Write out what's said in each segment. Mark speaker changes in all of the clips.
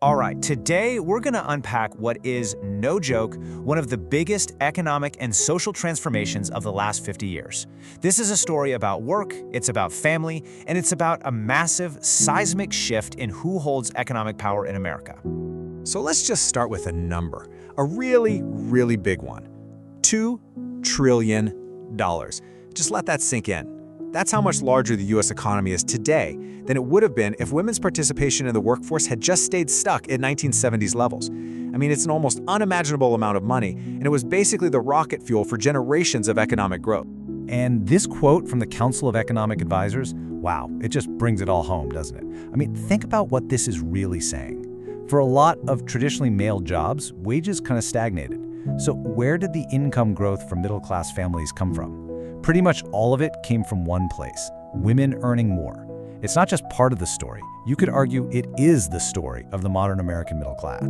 Speaker 1: All right, today we're going to unpack what is, no joke, one of the biggest economic and social transformations of the last 50 years. This is a story about work, it's about family, and it's about a massive, seismic shift in who holds economic power in America.
Speaker 2: So let's just start with a number, a really, really big one. $2 trillion. Just let that sink in. That's how much larger the US economy is today than it would have been if women's participation in the workforce had just stayed stuck at 1970s levels. I mean, it's an almost unimaginable amount of money, and it was basically the rocket fuel for generations of economic growth.
Speaker 3: And this quote from the Council of Economic Advisors, wow, it just brings it all home, doesn't it? I mean, think about what this is really saying. For a lot of traditionally male jobs, wages kind of stagnated. So where did the income growth for middle-class families come from? Pretty much all of it came from one place: women earning more. It's not just part of the story. You could argue it is the story of the modern American middle class.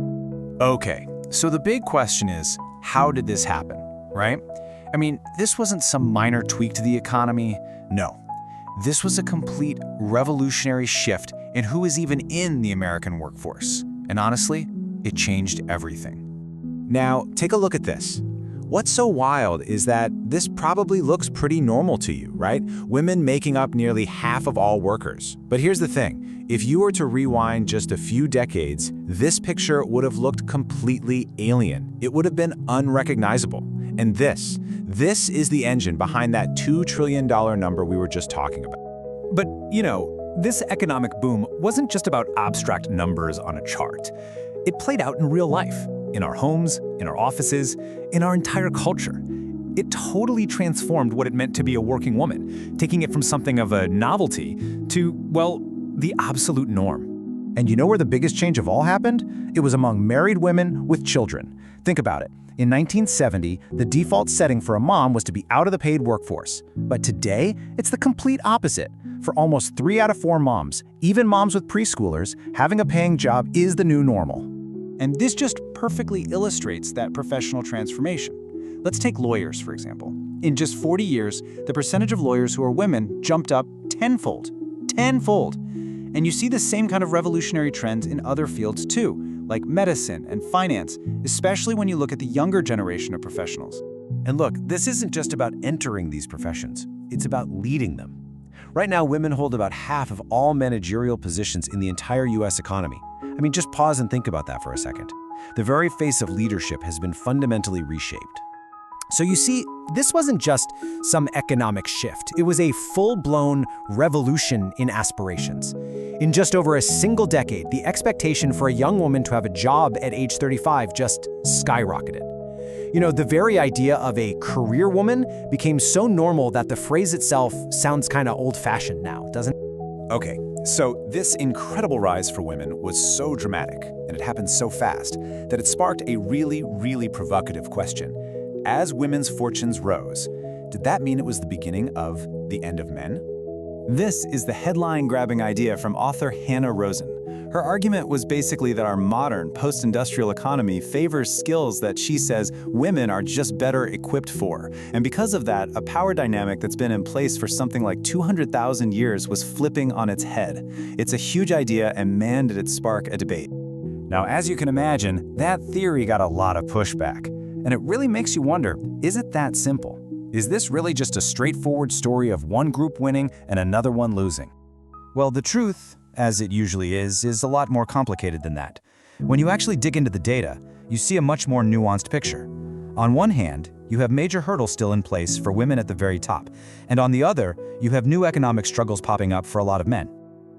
Speaker 1: Okay, so the big question is, how did this happen, right? I mean, this wasn't some minor tweak to the economy. No, this was a complete revolutionary shift in who is even in the American workforce. And honestly, it changed everything.
Speaker 2: Now, take a look at this. What's so wild is that this probably looks pretty normal to you, right? Women making up nearly half of all workers. But here's the thing. If you were to rewind just a few decades, this picture would have looked completely alien. It would have been unrecognizable. And this is the engine behind that $2 trillion number we were just talking about.
Speaker 3: But, this economic boom wasn't just about abstract numbers on a chart. It played out in real life, in our homes, in our offices, in our entire culture. It totally transformed what it meant to be a working woman, taking it from something of a novelty to, well, the absolute norm.
Speaker 4: And you know where the biggest change of all happened? It was among married women with children. Think about it. In 1970, the default setting for a mom was to be out of the paid workforce. But today, it's the complete opposite. For almost 3 out of 4 moms, even moms with preschoolers, having a paying job is the new normal.
Speaker 1: And this just perfectly illustrates that professional transformation. Let's take lawyers, for example. In just 40 years, the percentage of lawyers who are women jumped up tenfold. Tenfold! And you see the same kind of revolutionary trends in other fields too, like medicine and finance, especially when you look at the younger generation of professionals.
Speaker 3: And look, this isn't just about entering these professions. It's about leading them. Right now, women hold about half of all managerial positions in the entire US economy. I mean, just pause and think about that for a second. The very face of leadership has been fundamentally reshaped.
Speaker 4: So you see, this wasn't just some economic shift. It was a full-blown revolution in aspirations. In just over a single decade, the expectation for a young woman to have a job at age 35 just skyrocketed. The very idea of a career woman became so normal that the phrase itself sounds kind of old-fashioned now, doesn't it?
Speaker 2: Okay, so this incredible rise for women was so dramatic, and it happened so fast, that it sparked a really, really provocative question. As women's fortunes rose, did that mean it was the beginning of the end of men?
Speaker 5: This is the headline-grabbing idea from author Hanna Rosin. Her argument was basically that our modern, post-industrial economy favors skills that she says women are just better equipped for. And because of that, a power dynamic that's been in place for something like 200,000 years was flipping on its head. It's a huge idea, and man, did it spark a debate.
Speaker 3: Now, as you can imagine, that theory got a lot of pushback. And it really makes you wonder, is it that simple? Is this really just a straightforward story of one group winning and another one losing? Well, the truth, as it usually is a lot more complicated than that. When you actually dig into the data, you see a much more nuanced picture. On one hand, you have major hurdles still in place for women at the very top, and on the other, you have new economic struggles popping up for a lot of men.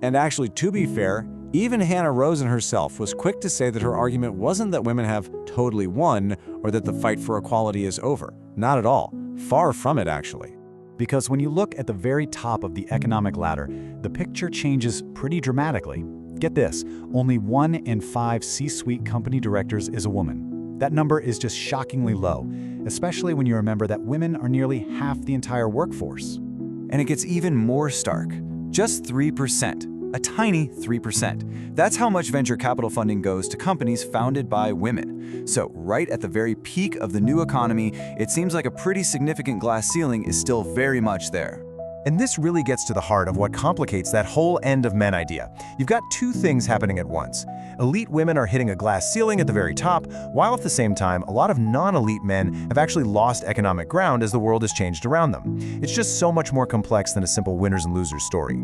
Speaker 2: And actually, to be fair, even Hanna Rosin herself was quick to say that her argument wasn't that women have totally won or that the fight for equality is over. Not at all. Far from it, actually.
Speaker 3: Because when you look at the very top of the economic ladder, the picture changes pretty dramatically. Get this, only 1 in 5 C-suite company directors is a woman. That number is just shockingly low, especially when you remember that women are nearly half the entire workforce.
Speaker 5: And it gets even more stark. Just 3%. A tiny 3%. That's how much venture capital funding goes to companies founded by women. So right at the very peak of the new economy, it seems like a pretty significant glass ceiling is still very much there.
Speaker 3: And this really gets to the heart of what complicates that whole end of men idea. You've got two things happening at once. Elite women are hitting a glass ceiling at the very top, while at the same time, a lot of non-elite men have actually lost economic ground as the world has changed around them. It's just so much more complex than a simple winners and losers story.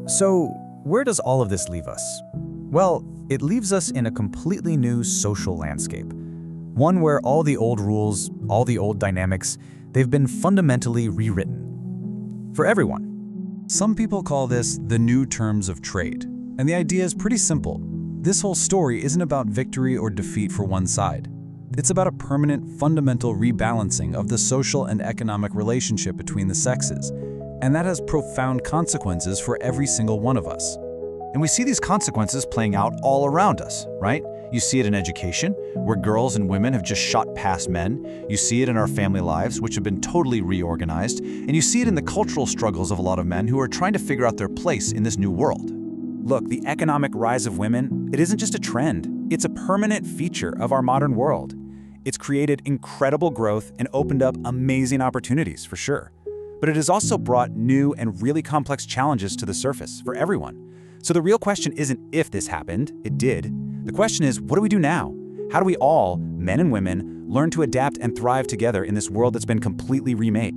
Speaker 1: So, where does all of this leave us? Well, it leaves us in a completely new social landscape. One where all the old rules, all the old dynamics, they've been fundamentally rewritten. For everyone.
Speaker 6: Some people call this the new terms of trade, and the idea is pretty simple. This whole story isn't about victory or defeat for one side. It's about a permanent, fundamental rebalancing of the social and economic relationship between the sexes, and that has profound consequences for every single one of us.
Speaker 3: And we see these consequences playing out all around us, right? You see it in education, where girls and women have just shot past men. You see it in our family lives, which have been totally reorganized. And you see it in the cultural struggles of a lot of men who are trying to figure out their place in this new world.
Speaker 1: Look, the economic rise of women, it isn't just a trend. It's a permanent feature of our modern world. It's created incredible growth and opened up amazing opportunities, for sure. But it has also brought new and really complex challenges to the surface for everyone. So the real question isn't if this happened, it did. The question is, what do we do now? How do we all, men and women, learn to adapt and thrive together in this world that's been completely remade?